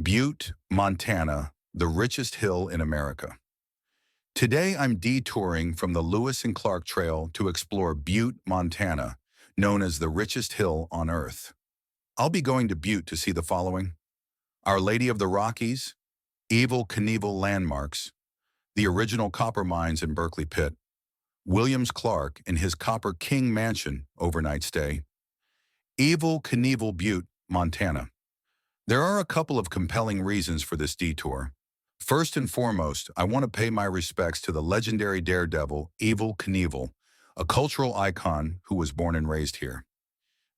Butte, Montana, the richest hill in America. Today I'm detouring from the Lewis and Clark Trail to explore Butte, Montana, known as the richest hill on Earth. I'll be going to Butte to see the following: Our Lady of the Rockies, Evel Knievel landmarks, the original copper mines in Berkeley Pit, Williams Clark in his Copper King Mansion overnight stay, Evel Knievel Butte, Montana. There are a couple of compelling reasons for this detour. First and foremost, I want to pay my respects to the legendary daredevil Evel Knievel, a cultural icon who was born and raised here.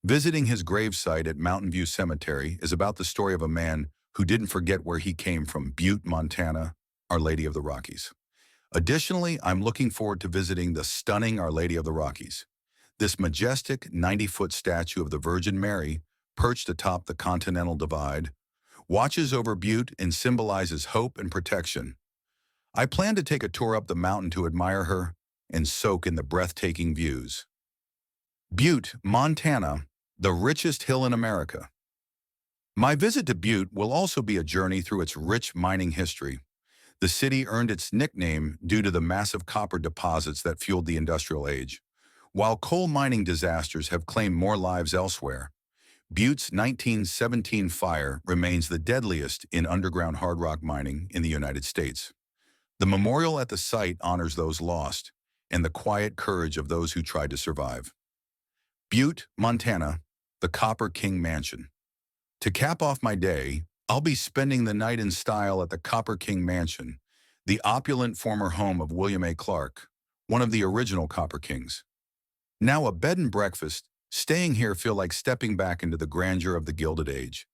Visiting his gravesite at Mountain View Cemetery is about the story of a man who didn't forget where he came from: Butte, Montana, Our Lady of the Rockies. Additionally, I'm looking forward to visiting the stunning Our Lady of the Rockies. This majestic 90-foot statue of the Virgin Mary, perched atop the Continental Divide, watches over Butte and symbolizes hope and protection. I plan to take a tour up the mountain to admire her and soak in the breathtaking views. Butte, Montana, the richest hill in America. My visit to Butte will also be a journey through its rich mining history. The city earned its nickname due to the massive copper deposits that fueled the industrial age. While coal mining disasters have claimed more lives elsewhere, Butte's 1917 fire remains the deadliest in underground hard rock mining in the United States. The memorial at the site honors those lost and the quiet courage of those who tried to survive. Butte, Montana, the Copper King Mansion. To cap off my day, I'll be spending the night in style at the Copper King Mansion, the opulent former home of William A. Clark, one of the original Copper Kings. Now a bed and breakfast, staying here feel like stepping back into the grandeur of the Gilded Age,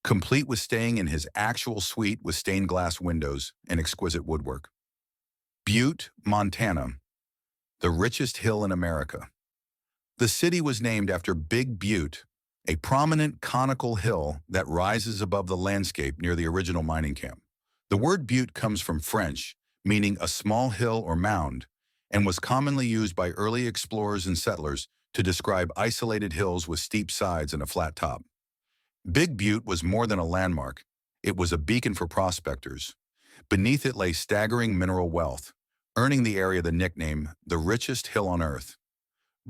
complete with staying in his actual suite with stained glass windows and exquisite woodwork. Butte, Montana, the richest hill in America. The city was named after Big Butte, a prominent conical hill that rises above the landscape near the original mining camp. The word Butte comes from French, meaning a small hill or mound, and was commonly used by early explorers and settlers to describe isolated hills with steep sides and a flat top. Big Butte was more than a landmark. It was a beacon for prospectors. Beneath it lay staggering mineral wealth, earning the area the nickname the richest hill on Earth.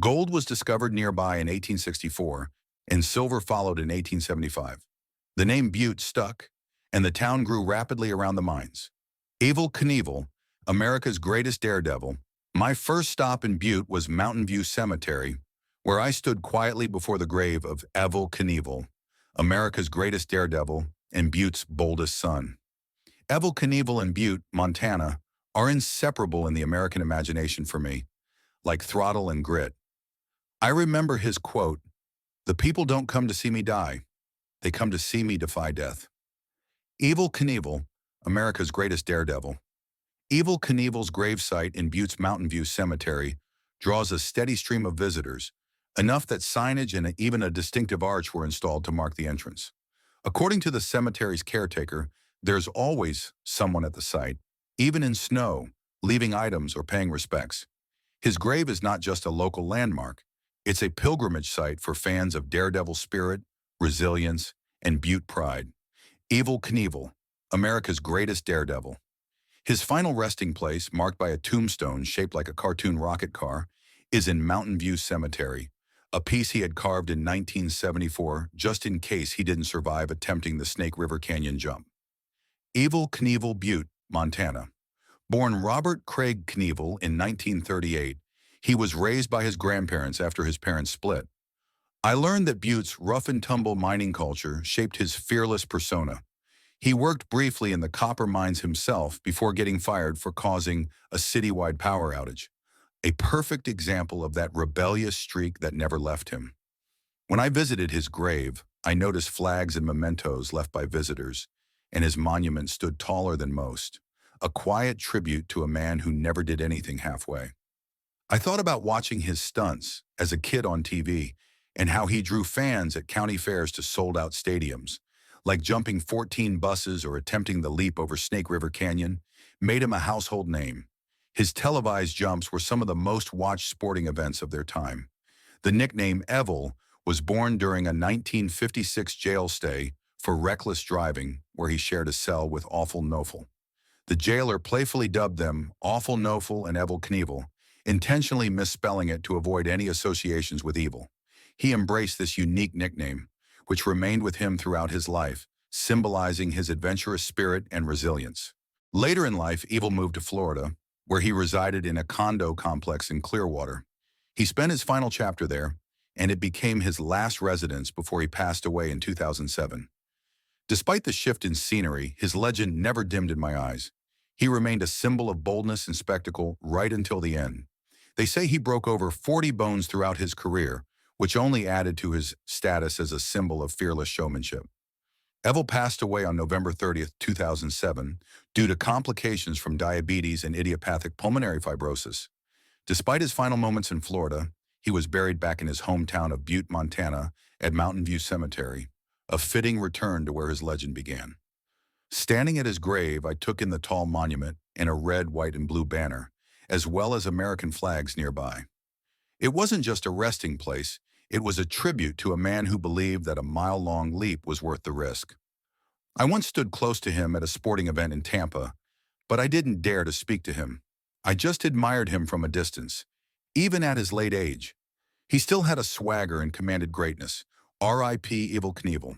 Gold was discovered nearby in 1864, and silver followed in 1875. The name Butte stuck, and the town grew rapidly around the mines. Evel Knievel, America's greatest daredevil. My first stop in Butte was Mountain View Cemetery, where I stood quietly before the grave of Evel Knievel, America's greatest daredevil and Butte's boldest son. Evel Knievel and Butte, Montana, are inseparable in the American imagination for me, like throttle and grit. I remember his quote, "The people don't come to see me die, they come to see me defy death." Evel Knievel, America's greatest daredevil. Evel Knievel's gravesite in Butte's Mountain View Cemetery draws a steady stream of visitors, enough that signage and even a distinctive arch were installed to mark the entrance. According to the cemetery's caretaker, there's always someone at the site, even in snow, leaving items or paying respects. His grave is not just a local landmark, it's a pilgrimage site for fans of daredevil spirit, resilience, and Butte pride. Evel Knievel, America's greatest daredevil. His final resting place, marked by a tombstone shaped like a cartoon rocket car, is in Mountain View Cemetery, a piece he had carved in 1974 just in case he didn't survive attempting the Snake River Canyon jump. Evel Knievel Butte, Montana. Born Robert Craig Knievel in 1938, he was raised by his grandparents after his parents split. I learned that Butte's rough-and-tumble mining culture shaped his fearless persona. He worked briefly in the copper mines himself before getting fired for causing a citywide power outage, a perfect example of that rebellious streak that never left him. When I visited his grave, I noticed flags and mementos left by visitors, and his monument stood taller than most, a quiet tribute to a man who never did anything halfway. I thought about watching his stunts as a kid on TV and how he drew fans at county fairs to sold-out stadiums, like jumping 14 buses or attempting the leap over Snake River Canyon, made him a household name. His televised jumps were some of the most watched sporting events of their time. The nickname Evel was born during a 1956 jail stay for reckless driving, where he shared a cell with Awful Knievel. The jailer playfully dubbed them Awful Knievel and Evel Knievel, intentionally misspelling it to avoid any associations with evil. He embraced this unique nickname, which remained with him throughout his life, symbolizing his adventurous spirit and resilience. Later in life, Evel moved to Florida, where he resided in a condo complex in Clearwater. He spent his final chapter there, and it became his last residence before he passed away in 2007. Despite the shift in scenery, his legend never dimmed in my eyes. He remained a symbol of boldness and spectacle right until the end. They say he broke over 40 bones throughout his career, which only added to his status as a symbol of fearless showmanship. Evel passed away on November 30th, 2007, due to complications from diabetes and idiopathic pulmonary fibrosis. Despite his final moments in Florida, he was buried back in his hometown of Butte, Montana, at Mountain View Cemetery, a fitting return to where his legend began. Standing at his grave, I took in the tall monument and a red, white, and blue banner, as well as American flags nearby. It wasn't just a resting place, it was a tribute to a man who believed that a mile-long leap was worth the risk. I once stood close to him at a sporting event in Tampa, but I didn't dare to speak to him. I just admired him from a distance. Even at his late age, he still had a swagger and commanded greatness. R.I.P. Evel Knievel.